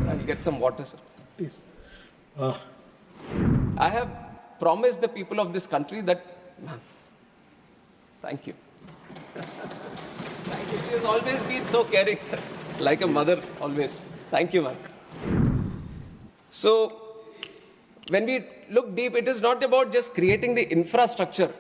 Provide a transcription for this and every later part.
I'll get some water, sir. Please. I have promised the people of this country that. Thank you. Thank you. She has always been so caring, sir. Like a mother, always. Thank you, ma'am. So, when we look deep, it is not about just creating the infrastructure,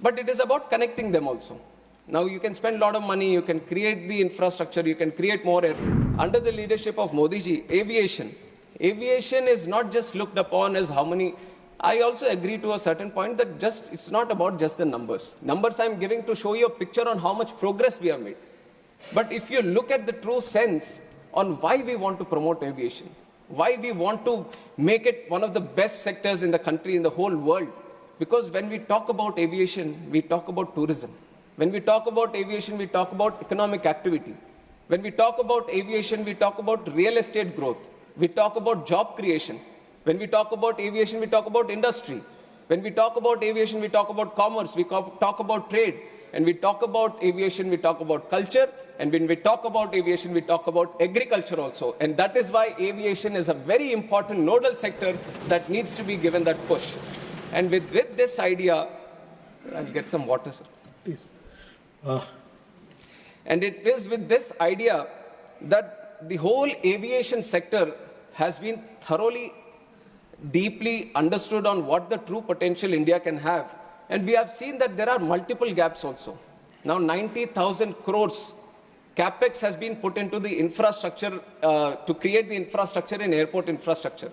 but it is about connecting them also. Now, you can spend a lot of money, you can create the infrastructure, you can create more air. Under the leadership of Modi ji, aviation is not just looked upon as how many. I also agree to a certain point that it's not about just the numbers. Numbers I'm giving to show you a picture on how much progress we have made. But if you look at the true sense on why we want to promote aviation, why we want to make it one of the best sectors in the country, in the whole world, because when we talk about aviation, we talk about tourism. When we talk about aviation, we talk about economic activity. When we talk about aviation, we talk about real estate growth. We talk about job creation. When we talk about aviation, we talk about industry. When we talk about aviation, we talk about commerce. We talk about trade. And we talk about aviation, we talk about culture. And when we talk about aviation, we talk about agriculture also. And that is why aviation is a very important nodal sector that needs to be given that push. And with this idea, I'll get some water, sir. Please. And it is with this idea that the whole aviation sector has been thoroughly, deeply understood on what the true potential India can have. And we have seen that there are multiple gaps also. Now 90,000 crores capex has been put into the infrastructure to create the infrastructure in airport infrastructure.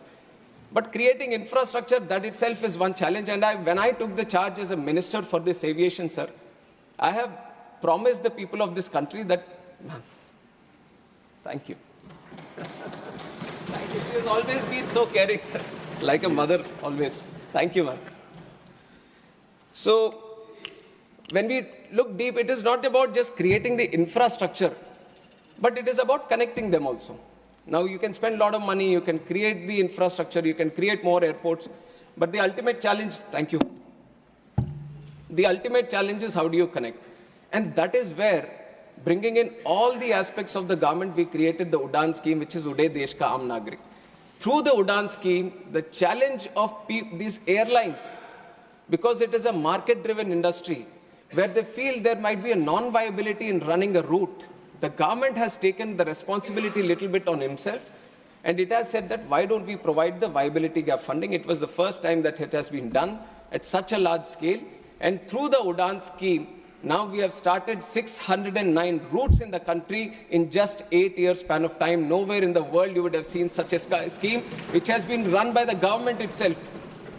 But creating infrastructure, that itself is one challenge. And when I took the charge as a minister for this aviation, sir, I have promised the people of this country that. Thank you. Thank you. She has always been so caring, sir. Like a mother, always. Thank you, ma'am. So, when we look deep, it is not about just creating the infrastructure, but it is about connecting them also. Now, you can spend a lot of money, you can create the infrastructure, you can create more airports, but the ultimate challenge, thank you. The ultimate challenge is how do you connect? And that is where, bringing in all the aspects of the government, we created the Udan scheme, which is Uday Desh Ka Aam Nagrik. Through the Udan scheme, the challenge of these airlines, because it is a market-driven industry, where they feel there might be a non-viability in running a route, the government has taken the responsibility a little bit on himself, and it has said that why don't we provide the viability gap funding? It was the first time that it has been done at such a large scale. And through the Udan scheme, now we have started 609 routes in the country in just 8 years span of time. Nowhere in the world you would have seen such a scheme, which has been run by the government itself,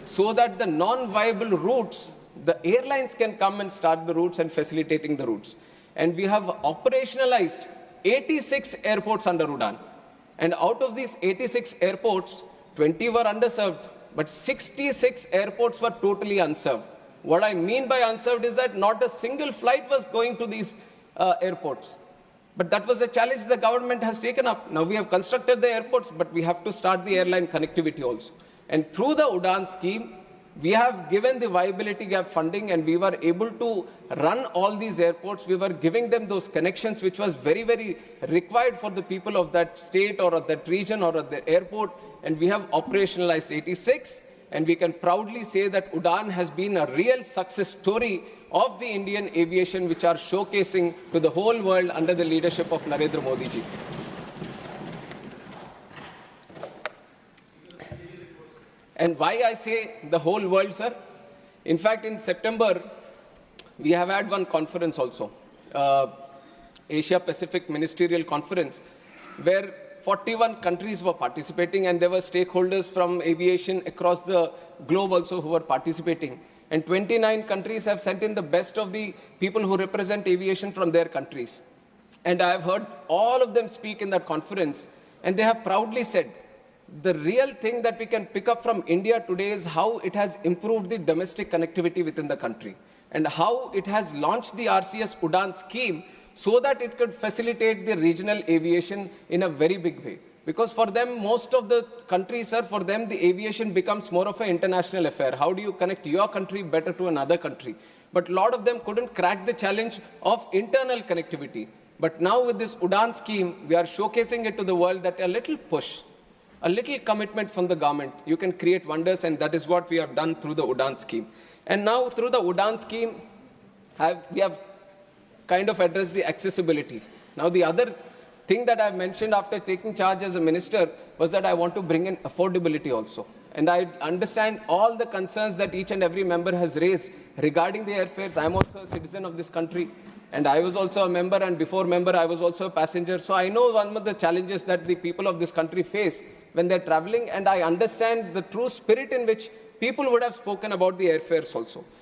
so that the non-viable routes, the airlines can come and start the routes and facilitating the routes. And we have operationalized 86 airports under Udan. And out of these 86 airports, 20 were underserved, but 66 airports were totally unserved. What I mean by unserved is that not a single flight was going to these airports. But that was a challenge the government has taken up. Now we have constructed the airports, but we have to start the airline connectivity also. And through the Udan scheme, we have given the viability gap funding, and we were able to run all these airports. We were giving them those connections, which was very, very required for the people of that state or of that region or of the airport. And we have operationalized 86. And we can proudly say that Udan has been a real success story of the Indian aviation, which are showcasing to the whole world under the leadership of Narendra Modi ji. And why I say the whole world, sir? In fact, in September, we have had one conference also, Asia Pacific Ministerial Conference, where 41 countries were participating, and there were stakeholders from aviation across the globe also who were participating. And 29 countries have sent in the best of the people who represent aviation from their countries. And I have heard all of them speak in that conference, and they have proudly said, the real thing that we can pick up from India today is how it has improved the domestic connectivity within the country, and how it has launched the RCS Udan scheme so that it could facilitate the regional aviation in a very big way. Because for them, most of the countries, sir, for them, the aviation becomes more of an international affair. How do you connect your country better to another country? But a lot of them couldn't crack the challenge of internal connectivity. But now with this Udan scheme, we are showcasing it to the world that a little push, a little commitment from the government, you can create wonders, and that is what we have done through the Udan scheme. And now through the Udan scheme, we have kind of addressed the accessibility. Now the other thing that I've mentioned after taking charge as a minister was that I want to bring in affordability also. And I understand all the concerns that each and every member has raised regarding the airfares. I'm also a citizen of this country, and I was also a member, and before member, I was also a passenger. So I know one of the challenges that the people of this country face when they're traveling, and I understand the true spirit in which people would have spoken about the airfares also.